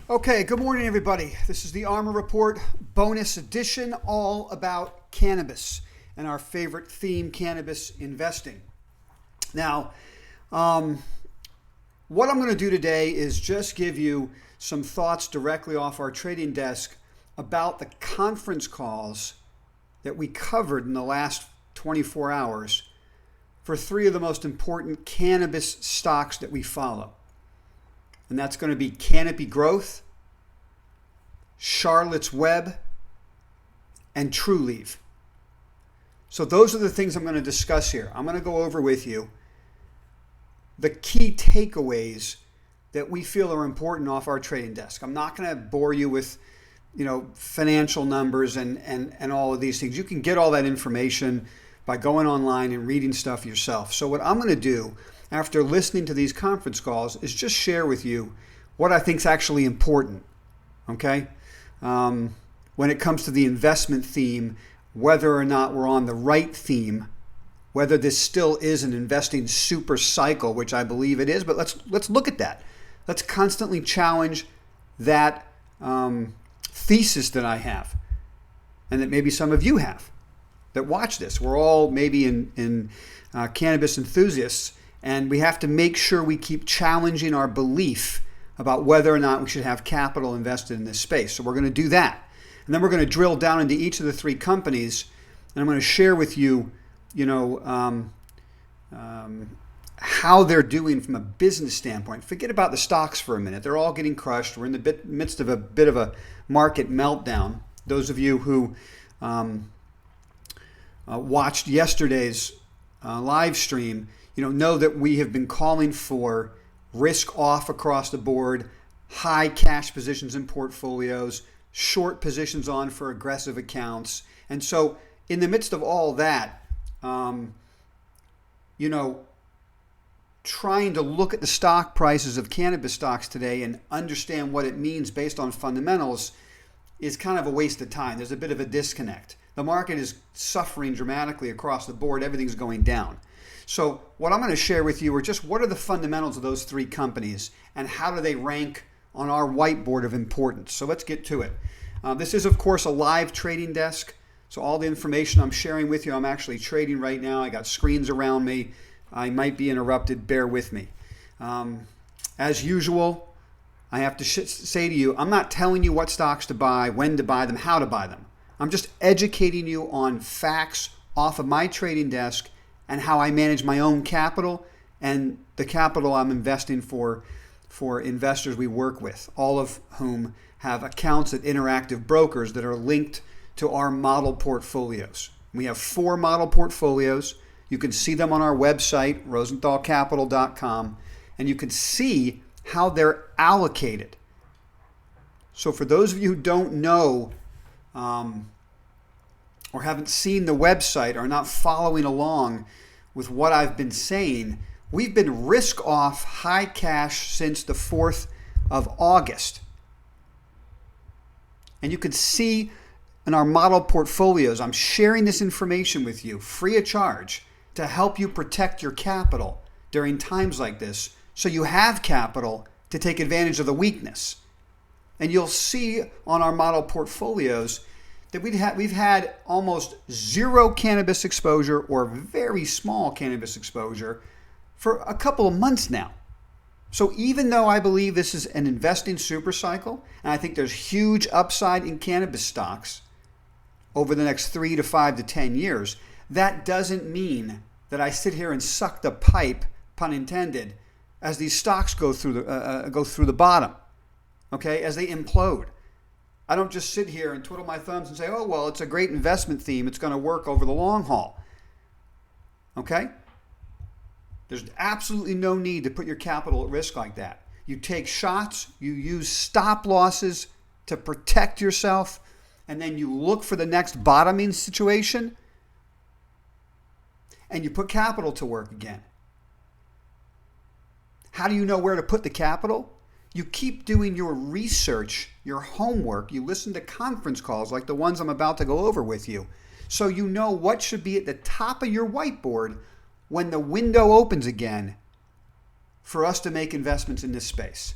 Okay, good morning, everybody. This is the ARMR Report bonus edition, all about cannabis and our favorite theme, cannabis investing. Now, what I'm going to do today is just give you some thoughts directly off our trading desk about the conference calls that we covered in the last 24 hours for three of the most important cannabis stocks that we follow. And that's going to be Canopy Growth, Charlotte's Web, and Trulieve. So those are the things I'm going to discuss here. I'm going to go over with you the key takeaways that we feel are important off our trading desk. I'm not going to bore you with, financial numbers and all of these things. You can get all that information by going online and reading stuff yourself. So what I'm going to do after listening to these conference calls is just share with you what I think is actually important, okay? When it comes to the investment theme, whether or not we're on the right theme, whether this still is an investing super cycle, which I believe it is, but let's look at that. Let's constantly challenge that thesis that I have and that maybe some of you have that watch this. We're all maybe in cannabis enthusiasts, and we have to make sure we keep challenging our belief about whether or not we should have capital invested in this space. So we're going to do that. And then we're going to drill down into each of the three companies, and I'm going to share with you, how they're doing from a business standpoint. Forget about the stocks for a minute. They're all getting crushed. We're in the midst of a bit of a market meltdown. Those of you who watched yesterday's live stream, know that we have been calling for risk off across the board, high cash positions in portfolios, short positions on for aggressive accounts. And so in the midst of all that, trying to look at the stock prices of cannabis stocks today and understand what it means based on fundamentals is kind of a waste of time. There's a bit of a disconnect. The market is suffering dramatically across the board. Everything's going down. So what I'm going to share with you are just what are the fundamentals of those three companies and how do they rank on our whiteboard of importance. So let's get to it. This is, of course, a live trading desk. So all the information I'm sharing with you, I'm actually trading right now. I got screens around me. I might be interrupted. Bear with me. As usual, I have to say to you, I'm not telling you what stocks to buy, when to buy them, how to buy them. I'm just educating you on facts off of my trading desk and how I manage my own capital and the capital I'm investing for investors we work with, all of whom have accounts at Interactive Brokers that are linked to our model portfolios. We have 4 model portfolios. You can see them on our website, rosenthalcapital.com, and you can see how they're allocated. So for those of you who don't know or haven't seen the website or not following along with what I've been saying, we've been risk off high cash since the 4th of August. And you can see in our model portfolios, I'm sharing this information with you free of charge to help you protect your capital during times like this so you have capital to take advantage of the weakness. And you'll see on our model portfolios that we've had almost zero cannabis exposure or very small cannabis exposure for a couple of months now. So even though I believe this is an investing super cycle, and I think there's huge upside in cannabis stocks over the next 3 to 5 to 10 years, that doesn't mean that I sit here and suck the pipe, pun intended, as these stocks go through the bottom, okay, as they implode. I don't just sit here and twiddle my thumbs and say, oh, well, it's a great investment theme. It's going to work over the long haul, okay? There's absolutely no need to put your capital at risk like that. You take shots, you use stop losses to protect yourself, and then you look for the next bottoming situation, and you put capital to work again. How do you know where to put the capital? You keep doing your research, your homework. You listen to conference calls like the ones I'm about to go over with you, so you know what should be at the top of your whiteboard when the window opens again for us to make investments in this space.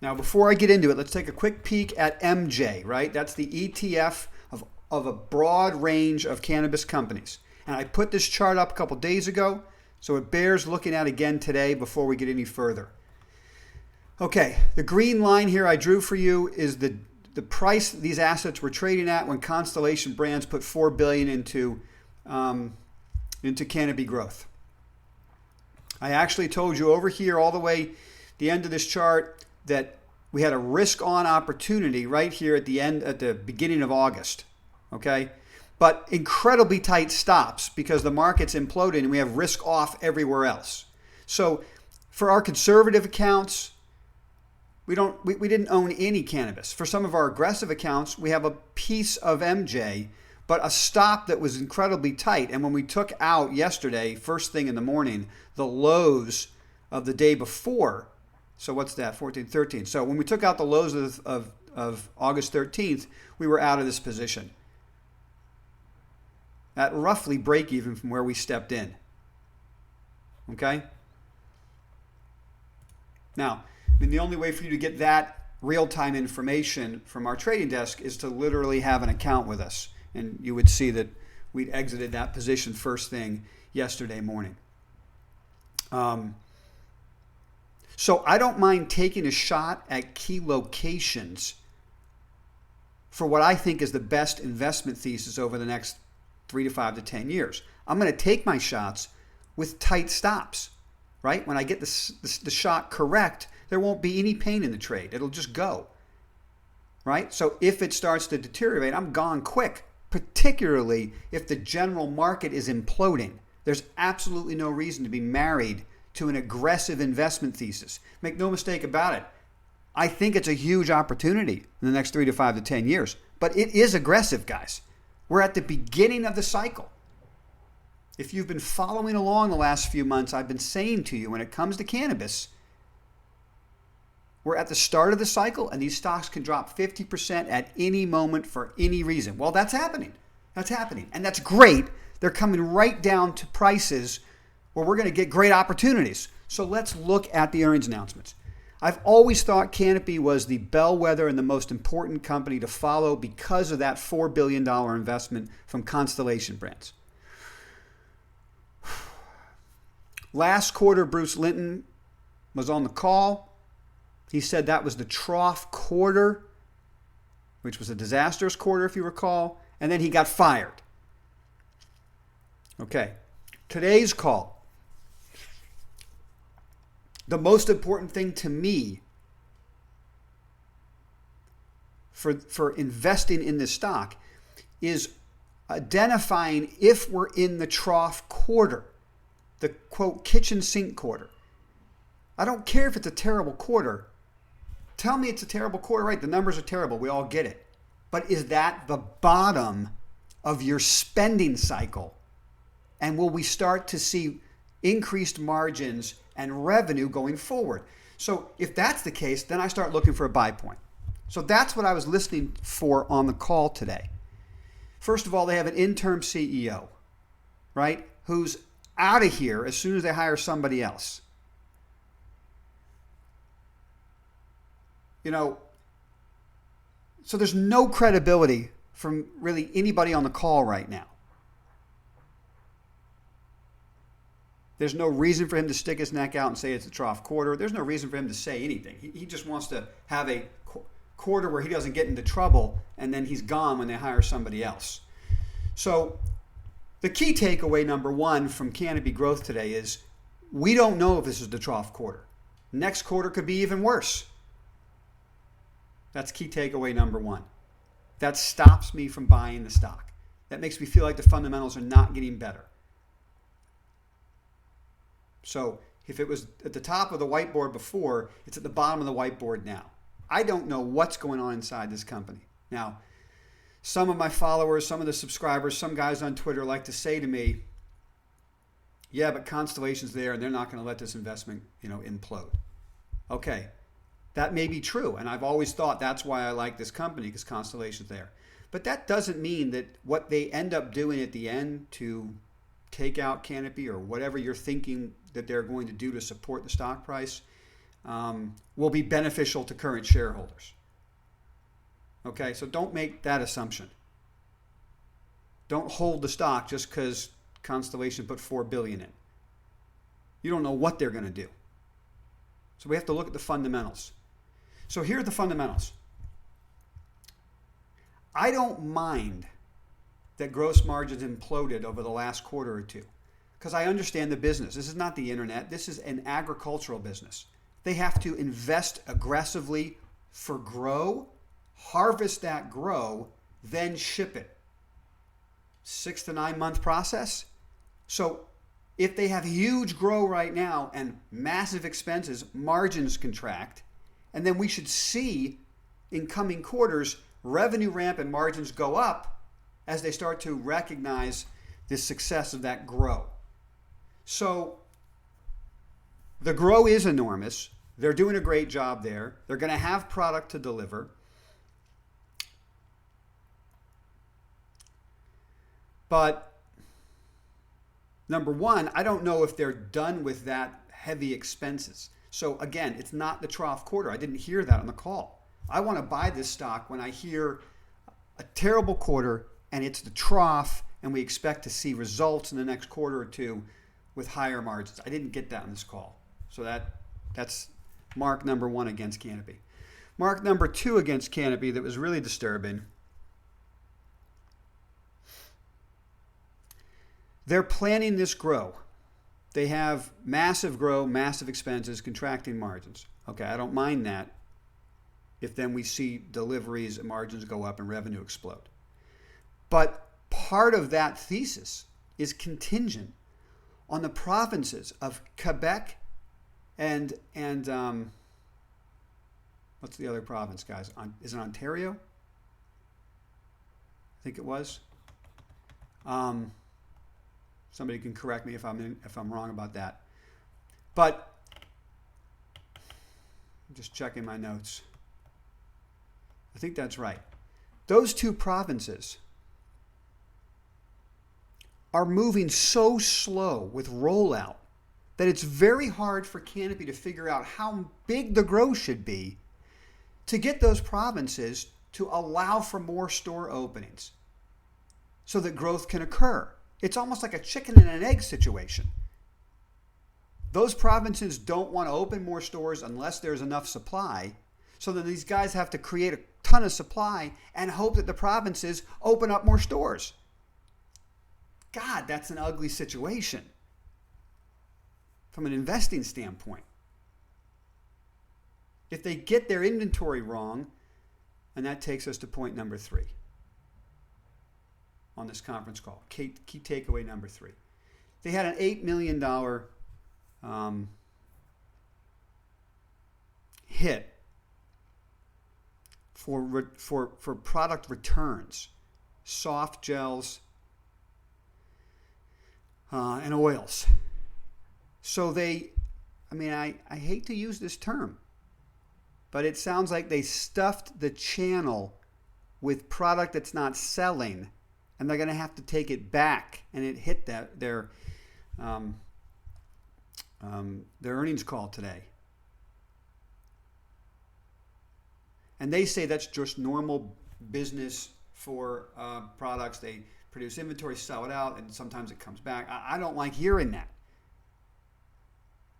Now, before I get into it, let's take a quick peek at MJ, right? That's the ETF of a broad range of cannabis companies. And I put this chart up a couple days ago, so it bears looking at again today before we get any further. Okay, the green line here I drew for you is the price these assets were trading at when Constellation Brands put $4 billion into Canopy Growth. I actually told you over here all the way the end of this chart that we had a risk-on opportunity right here at the beginning of August, okay? But incredibly tight stops because the market's imploding and we have risk-off everywhere else. So for our conservative accounts, we didn't own any cannabis. For some of our aggressive accounts, we have a piece of MJ, but a stop that was incredibly tight. And when we took out yesterday, first thing in the morning, the lows of the day before, so what's that, 14, 13. So when we took out the lows of August 13th, we were out of this position at roughly break even from where we stepped in. Okay? Now, I mean, the only way for you to get that real-time information from our trading desk is to literally have an account with us. And you would see that we'd exited that position first thing yesterday morning. So I don't mind taking a shot at key locations for what I think is the best investment thesis over the next 3 to 5 to 10 years. I'm going to take my shots with tight stops, right? When I get the shot correct, there won't be any pain in the trade. It'll just go, right? So if it starts to deteriorate, I'm gone quick, particularly if the general market is imploding. There's absolutely no reason to be married to an aggressive investment thesis. Make no mistake about it. I think it's a huge opportunity in the next 3 to 5 to 10 years, but it is aggressive, guys. We're at the beginning of the cycle. If you've been following along the last few months, I've been saying to you when it comes to cannabis, we're at the start of the cycle and these stocks can drop 50% at any moment for any reason. Well, that's happening. That's happening. And that's great. They're coming right down to prices where we're going to get great opportunities. So let's look at the earnings announcements. I've always thought Canopy was the bellwether and the most important company to follow because of that $4 billion investment from Constellation Brands. Last quarter, Bruce Linton was on the call. He said that was the trough quarter, which was a disastrous quarter, if you recall, and then he got fired. Okay, today's call. The most important thing to me for investing in this stock is identifying if we're in the trough quarter, the quote kitchen sink quarter. I don't care if it's a terrible quarter. Tell me it's a terrible quarter, right? The numbers are terrible. We all get it. But is that the bottom of your spending cycle? And will we start to see increased margins and revenue going forward? So if that's the case, then I start looking for a buy point. So that's what I was listening for on the call today. First of all, they have an interim CEO, right, who's out of here as soon as they hire somebody else. You know, so there's no credibility from really anybody on the call right now. There's no reason for him to stick his neck out and say it's a trough quarter. There's no reason for him to say anything. He just wants to have a quarter where he doesn't get into trouble and then he's gone when they hire somebody else. So the key takeaway number one from Canopy Growth today is we don't know if this is the trough quarter. Next quarter could be even worse. That's key takeaway number one. That stops me from buying the stock. That makes me feel like the fundamentals are not getting better. So if it was at the top of the whiteboard before, it's at the bottom of the whiteboard now. I don't know what's going on inside this company. Now, some of my followers, some of the subscribers, some guys on Twitter like to say to me, yeah, but Constellation's there and they're not going to let this investment, implode. Okay, that may be true. And I've always thought that's why I like this company, because Constellation's there. But that doesn't mean that what they end up doing at the end to take out Canopy or whatever you're thinking that they're going to do to support the stock price, will be beneficial to current shareholders. Okay, so don't make that assumption. Don't hold the stock just because Constellation put $4 billion in. You don't know what they're going to do. So we have to look at the fundamentals. So here are the fundamentals. I don't mind that gross margins imploded over the last quarter or two because I understand the business. This is not the internet. This is an agricultural business. They have to invest aggressively for grow, harvest that grow, then ship it. 6 to 9 month process. So if they have huge grow right now and massive expenses, margins contract, and then we should see in coming quarters revenue ramp and margins go up as they start to recognize the success of that grow. So the grow is enormous. They're doing a great job there. They're going to have product to deliver. But number one, I don't know if they're done with that heavy expenses. So again, it's not the trough quarter. I didn't hear that on the call. I want to buy this stock when I hear a terrible quarter and it's the trough and we expect to see results in the next quarter or two with higher margins. I didn't get that on this call. So that's mark number one against Canopy. Mark number two against Canopy that was really disturbing. They're planning this grow. They have massive grow, massive expenses, contracting margins. Okay, I don't mind that if then we see deliveries and margins go up and revenue explode. But part of that thesis is contingent on the provinces of Quebec and what's the other province, guys? Is it Ontario? I think it was. Somebody can correct me if I'm wrong about that. But I'm just checking my notes. I think that's right. Those two provinces are moving so slow with rollout that it's very hard for Canopy to figure out how big the growth should be to get those provinces to allow for more store openings so that growth can occur. It's almost like a chicken and an egg situation. Those provinces don't want to open more stores unless there's enough supply. So then these guys have to create a ton of supply and hope that the provinces open up more stores. God, that's an ugly situation from an investing standpoint. If they get their inventory wrong, and that takes us to point number 3 on this conference call. Key takeaway number 3. They had an $8 million hit for product returns, soft gels and oils. So I hate to use this term, but it sounds like they stuffed the channel with product that's not selling, and they're going to have to take it back. And it hit their earnings call today. And they say that's just normal business for products. They produce inventory, sell it out, and sometimes it comes back. I don't like hearing that.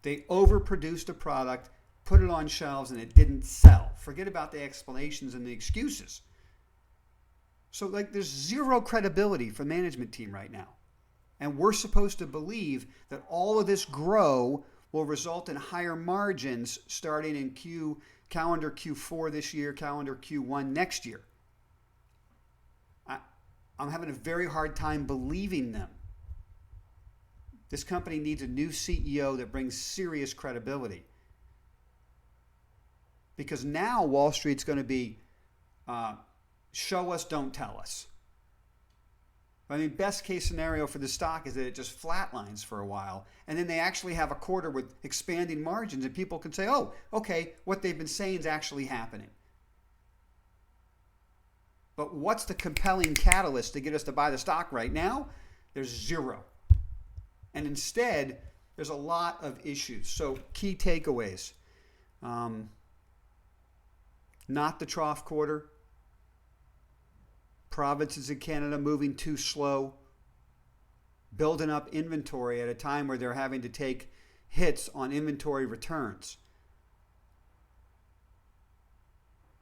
They overproduced a product, put it on shelves, and it didn't sell. Forget about the explanations and the excuses. So there's zero credibility for the management team right now. And we're supposed to believe that all of this grow will result in higher margins starting in calendar Q4 this year, calendar Q1 next year. I'm having a very hard time believing them. This company needs a new CEO that brings serious credibility. Because now Wall Street's going to be show us, don't tell us. I mean, best case scenario for the stock is that it just flatlines for a while, and then they actually have a quarter with expanding margins, and people can say, oh, okay, what they've been saying is actually happening. But what's the compelling catalyst to get us to buy the stock right now? There's zero. And instead, there's a lot of issues. So key takeaways. Not the trough quarter. Provinces in Canada moving too slow. Building up inventory at a time where they're having to take hits on inventory returns.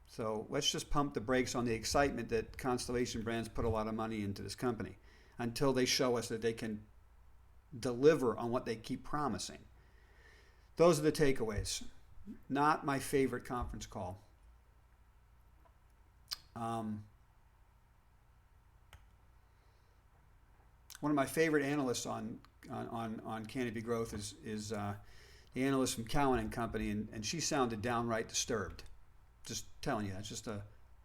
So let's just pump the brakes on the excitement that Constellation Brands put a lot of money into this company until they show us that they can deliver on what they keep promising. Those are the takeaways. Not my favorite conference call. One of my favorite analysts on Canopy Growth is the analyst from Cowen and Company, and she sounded downright disturbed. Just telling you, that's just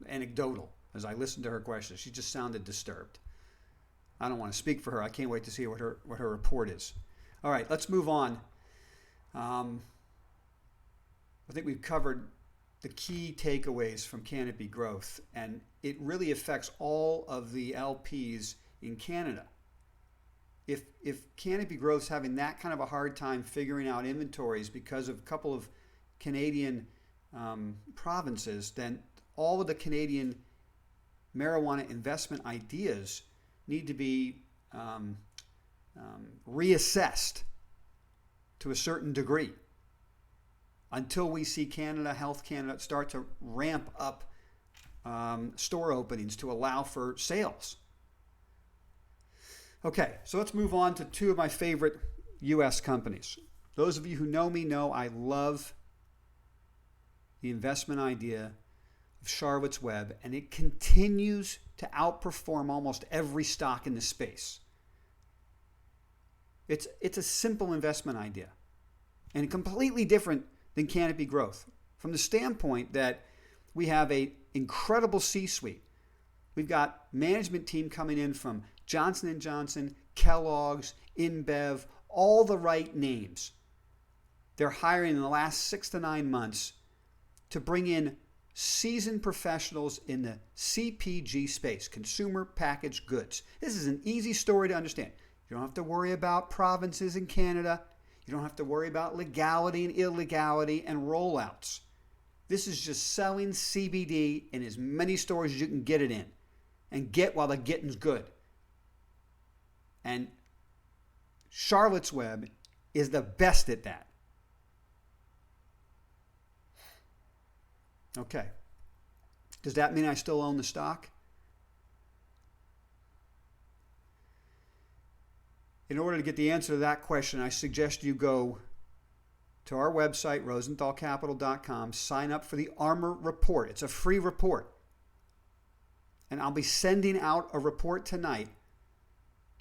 anecdotal. As I listened to her questions, she just sounded disturbed. I don't want to speak for her. I can't wait to see what her report is. All right, let's move on. I think we've covered the key takeaways from Canopy Growth, and it really affects all of the LPs in Canada. If Canopy Growth's having that kind of a hard time figuring out inventories because of a couple of Canadian provinces, then all of the Canadian marijuana investment ideas need to be reassessed to a certain degree until we see Health Canada start to ramp up store openings to allow for sales. Okay, so let's move on to two of my favorite U.S. companies. Those of you who know me know I love the investment idea of Charlotte's Web, and it continues to outperform almost every stock in the space. It's a simple investment idea and completely different than Canopy Growth from the standpoint that we have an incredible C-suite. We've got management team coming in from Johnson & Johnson, Kellogg's, InBev, all the right names. They're hiring in the last 6 to 9 months to bring in seasoned professionals in the CPG space, consumer packaged goods. This is an easy story to understand. You don't have to worry about provinces in Canada. You don't have to worry about legality and illegality and rollouts. This is just selling CBD in as many stores as you can get it in, and get while the getting's good. And Charlotte's Web is the best at that. Okay. Does that mean I still own the stock? In order to get the answer to that question, I suggest you go to our website, rosenthalcapital.com, sign up for the ARMR Report. It's a free report. And I'll be sending out a report tonight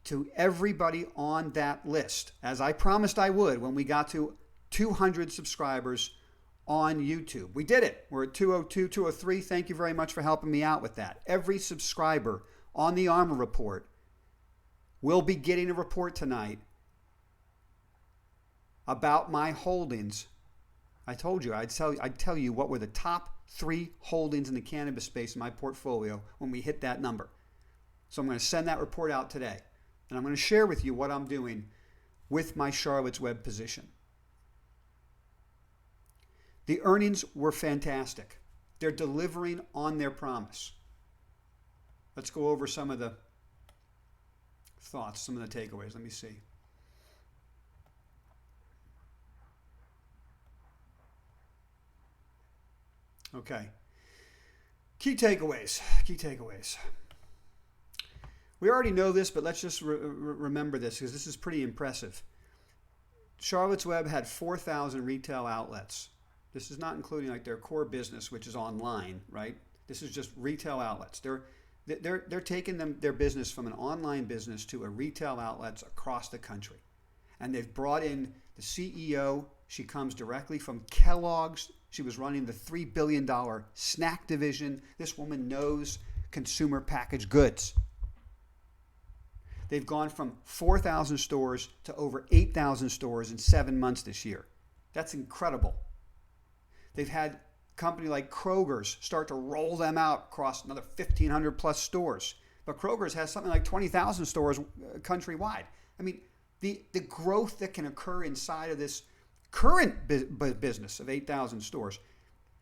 to everybody on that list, as I promised I would when we got to 200 subscribers on YouTube. We did it. We're at 202, 203. Thank you very much for helping me out with that. Every subscriber on the ARMR Report will be getting a report tonight about my holdings. I told you I'd tell you what were the top 3 holdings in the cannabis space in my portfolio when we hit that number. So I'm going to send that report out today. And I'm going to share with you what I'm doing with my Charlotte's Web position. The earnings were fantastic. They're delivering on their promise. Let's go over some of the thoughts, some of the takeaways. Let me see. Okay. Key takeaways. We already know this, but let's just remember this because this is pretty impressive. Charlotte's Web had 4,000 retail outlets. This is not including like their core business, which is online, right? This is just retail outlets. They're taking their business from an online business to a retail outlets across the country. And they've brought in the CEO. She comes directly from Kellogg's. She was running the $3 billion snack division. This woman knows consumer packaged goods. They've gone from 4,000 stores to over 8,000 stores in 7 months this year. That's incredible. They've had a company like Kroger's start to roll them out across another 1,500 plus stores. But Kroger's has something like 20,000 stores countrywide. I mean, the growth that can occur inside of this current business of 8,000 stores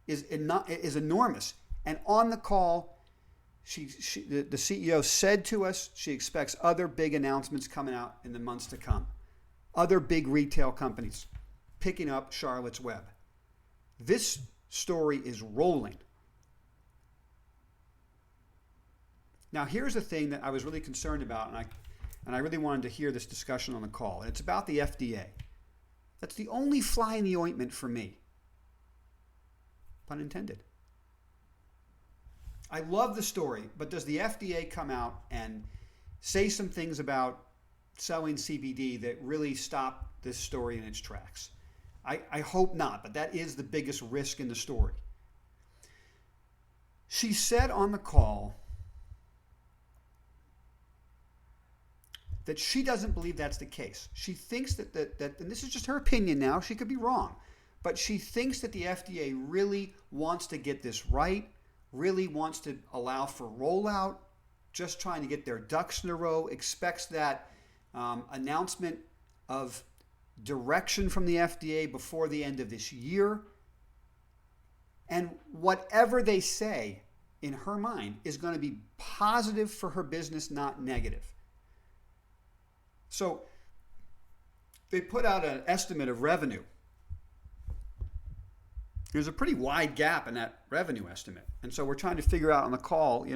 is enormous. And on the call, the CEO said to us she expects other big announcements coming out in the months to come. Other big retail companies picking up Charlotte's Web. This story is rolling. Now, here's the thing that I was really concerned about, and I really wanted to hear this discussion on the call. And it's about the FDA. That's the only fly in the ointment for me. Pun intended. I love the story, but does the FDA come out and say some things about selling CBD that really stop this story in its tracks? I hope not, but that is the biggest risk in the story. She said on the call that she doesn't believe that's the case. She thinks that and this is just her opinion now, she could be wrong, but she thinks that the FDA really wants to get this right, really wants to allow for rollout, just trying to get their ducks in a row, expects that announcement of direction from the FDA before the end of this year. And whatever they say, in her mind, is going to be positive for her business, not negative. So they put out an estimate of revenue. There's a pretty wide gap in that revenue estimate. And so we're trying to figure out on the call,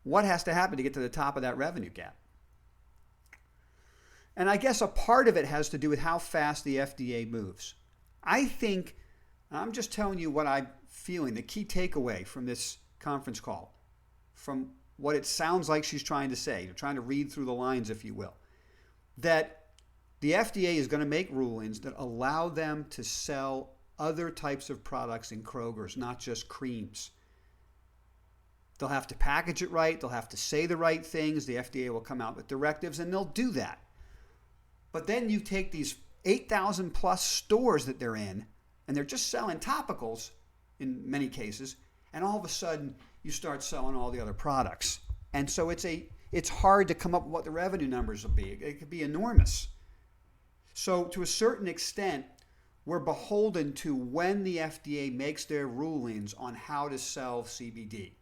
what has to happen to get to the top of that revenue gap. And I guess a part of it has to do with how fast the FDA moves. I think, I'm just telling you what I'm feeling, the key takeaway from this conference call, from what it sounds like she's trying to say, trying to read through the lines, if you will, that the FDA is going to make rulings that allow them to sell other types of products in Kroger's, not just creams. They'll have to package it right. They'll have to say the right things. The FDA will come out with directives, and they'll do that. But then you take these 8,000 plus stores that they're in, and they're just selling topicals in many cases, and all of a sudden you start selling all the other products. And so it's hard to come up with what the revenue numbers will be. It could be enormous. So to a certain extent, we're beholden to when the FDA makes their rulings on how to sell CBD.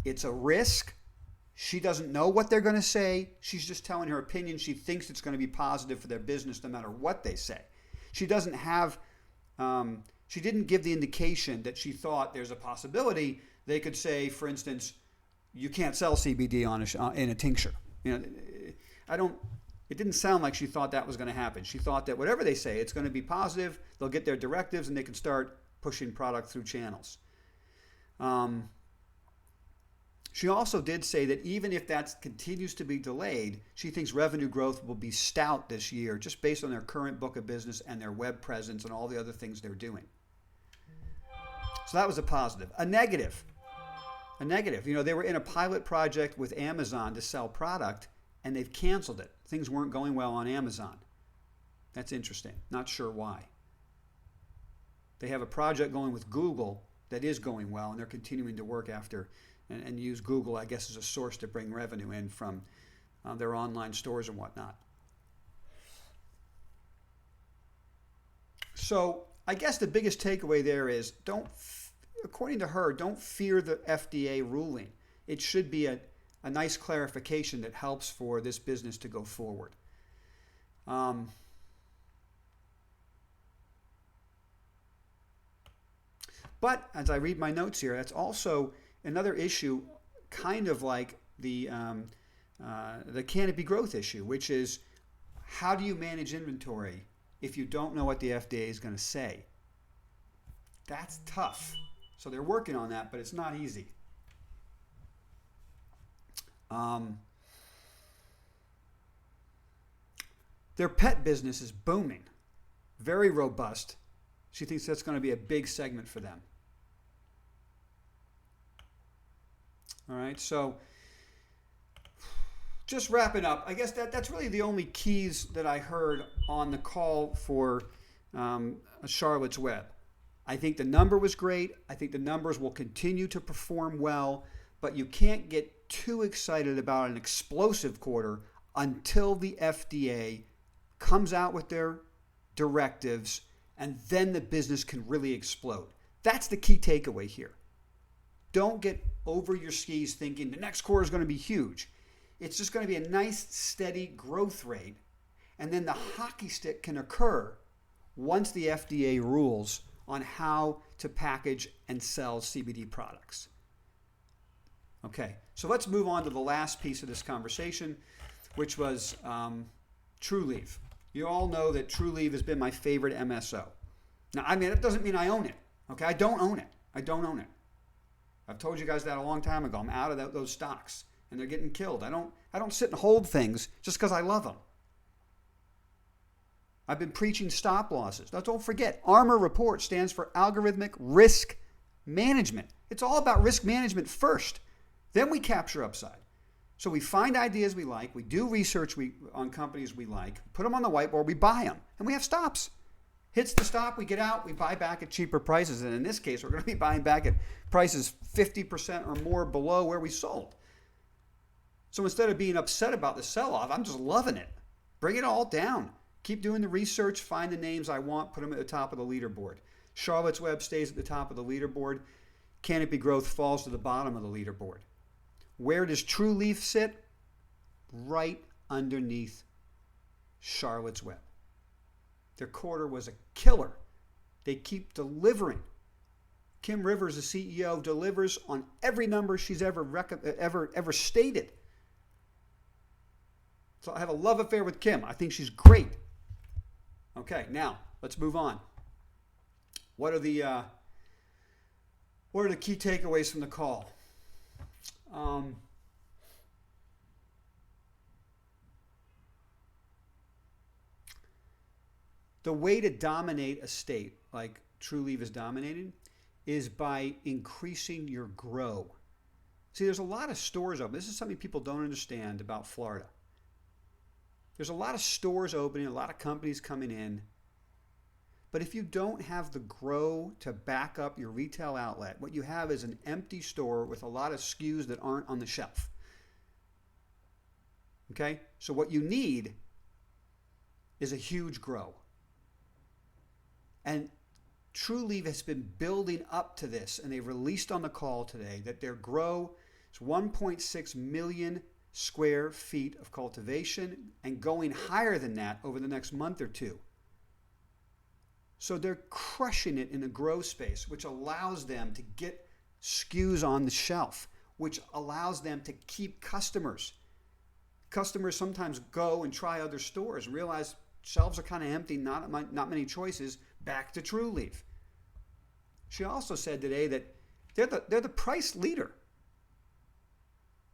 It's a risk. She doesn't know what they're going to say. She's just telling her opinion. She thinks it's going to be positive for their business no matter what they say. She doesn't have, she didn't give the indication that she thought there's a possibility they could say, for instance, you can't sell CBD in a tincture. It didn't sound like she thought that was going to happen. She thought that whatever they say, it's going to be positive. They'll get their directives and they can start pushing product through channels. She also did say that even if that continues to be delayed, she thinks revenue growth will be stout this year just based on their current book of business and their web presence and all the other things they're doing. So that was a positive. A negative. They were in a pilot project with Amazon to sell product, and they've canceled it. Things weren't going well on Amazon. That's interesting. Not sure why. They have a project going with Google that is going well, and they're continuing to work after and use Google, I guess, as a source to bring revenue in from their online stores and whatnot. So I guess the biggest takeaway there is according to her, don't fear the FDA ruling. It should be a nice clarification that helps for this business to go forward. But as I read my notes here, that's also another issue, kind of like the Canopy Growth issue, which is how do you manage inventory if you don't know what the FDA is going to say? That's tough. So they're working on that, but it's not easy. Their pet business is booming, very robust. She thinks that's going to be a big segment for them. All right, so just wrapping up, I guess that's really the only keys that I heard on the call for Charlotte's Web. I think the number was great. I think the numbers will continue to perform well, but you can't get too excited about an explosive quarter until the FDA comes out with their directives, and then the business can really explode. That's the key takeaway here. Don't get over your skis thinking the next quarter is going to be huge. It's just going to be a nice, steady growth rate. And then the hockey stick can occur once the FDA rules on how to package and sell CBD products. Okay, so let's move on to the last piece of this conversation, which was Trulieve. You all know that Trulieve has been my favorite MSO. Now, I mean, that doesn't mean I own it. Okay, I don't own it. I don't own it. I've told you guys that a long time ago. I'm out of those stocks, and they're getting killed. I don't sit and hold things just because I love them. I've been preaching stop losses. Now, don't forget, ARMR Report stands for Algorithmic Risk Management. It's all about risk management first. Then we capture upside. So we find ideas we like, we do research on companies we like, put them on the whiteboard, we buy them, and we have stops. Hits the stop, we get out, we buy back at cheaper prices. And in this case, we're going to be buying back at prices 50% or more below where we sold. So instead of being upset about the sell-off, I'm just loving it. Bring it all down. Keep doing the research, find the names I want, put them at the top of the leaderboard. Charlotte's Web stays at the top of the leaderboard. Canopy Growth falls to the bottom of the leaderboard. Where does Trulieve sit? Right underneath Charlotte's Web. Their quarter was a killer. They keep delivering. Kim Rivers, the CEO, delivers on every number she's ever stated. So I have a love affair with Kim. I think she's great. Okay, now let's move on. What are the key takeaways from the call? The way to dominate a state like Trulieve is dominating is by increasing your grow. See, there's a lot of stores open. This is something people don't understand about Florida. There's a lot of stores opening, a lot of companies coming in. But if you don't have the grow to back up your retail outlet, what you have is an empty store with a lot of SKUs that aren't on the shelf. Okay? So what you need is a huge grow. And Trulieve has been building up to this, and they released on the call today that their grow is 1.6 million square feet of cultivation and going higher than that over the next month or two. So they're crushing it in the grow space, which allows them to get SKUs on the shelf, which allows them to keep customers. Customers sometimes go and try other stores and realize shelves are kind of empty, not many choices, back to Trulieve. She also said today that they're the price leader.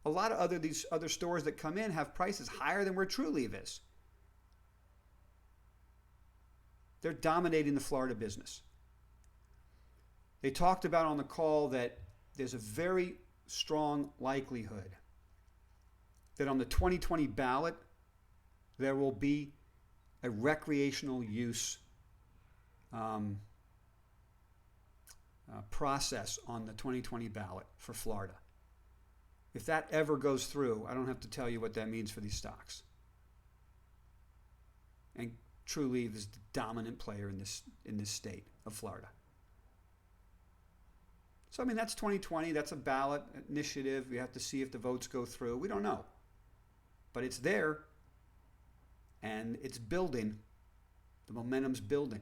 A lot of these other stores that come in have prices higher than where Trulieve is. They're dominating the Florida business. They talked about on the call that there's a very strong likelihood that on the 2020 ballot, there will be a recreational use process on the 2020 ballot for Florida. If that ever goes through, I don't have to tell you what that means for these stocks. And Trulieve is the dominant player in this state of Florida. So, I mean, that's 2020. That's a ballot initiative. We have to see if the votes go through. We don't know. But it's there, and it's building. The momentum's building.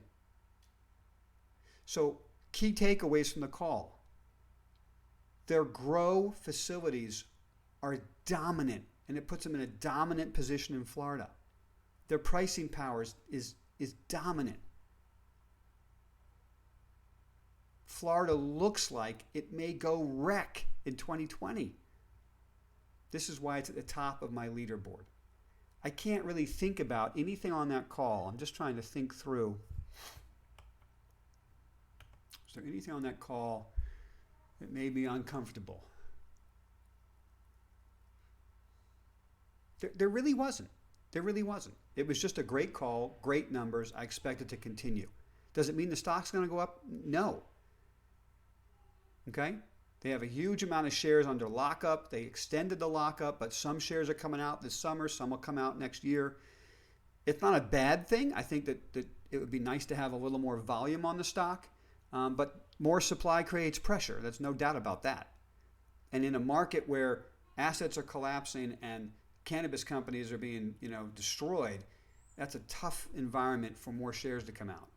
So, key takeaways from the call. Their grow facilities are dominant, and it puts them in a dominant position in Florida. Their pricing power is dominant. Florida looks like it may go wreck in 2020. This is why it's at the top of my leaderboard. I can't really think about anything on that call. I'm just trying to think through. Is there anything on that call that made me uncomfortable? There really wasn't. There really wasn't. It was just a great call, great numbers. I expect it to continue. Does it mean the stock's going to go up? No. Okay? They have a huge amount of shares under lockup. They extended the lockup, but some shares are coming out this summer. Some will come out next year. It's not a bad thing. I think that it would be nice to have a little more volume on the stock, but more supply creates pressure. There's no doubt about that. And in a market where assets are collapsing and cannabis companies are being, destroyed, that's a tough environment for more shares to come out.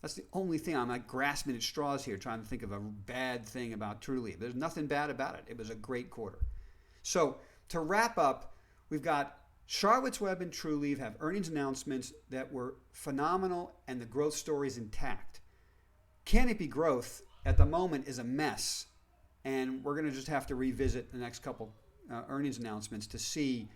That's the only thing. I'm like grasping at straws here, trying to think of a bad thing about Trulieve. There's nothing bad about it. It was a great quarter. So to wrap up, we've got Charlotte's Web and Trulieve have earnings announcements that were phenomenal, and the growth story is intact. Canopy Growth at the moment is a mess, and we're going to just have to revisit the next couple earnings announcements to see,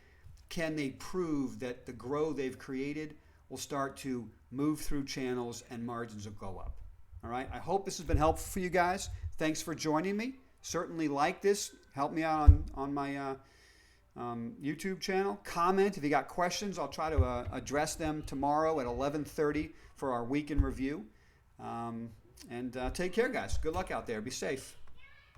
can they prove that the grow they've created will start to move through channels and margins will go up. All right. I hope this has been helpful for you guys. Thanks for joining me. Certainly like this. Help me out on my YouTube channel. Comment if you got questions. I'll try to address them tomorrow at 11:30 for our week in review. And take care, guys. Good luck out there. Be safe.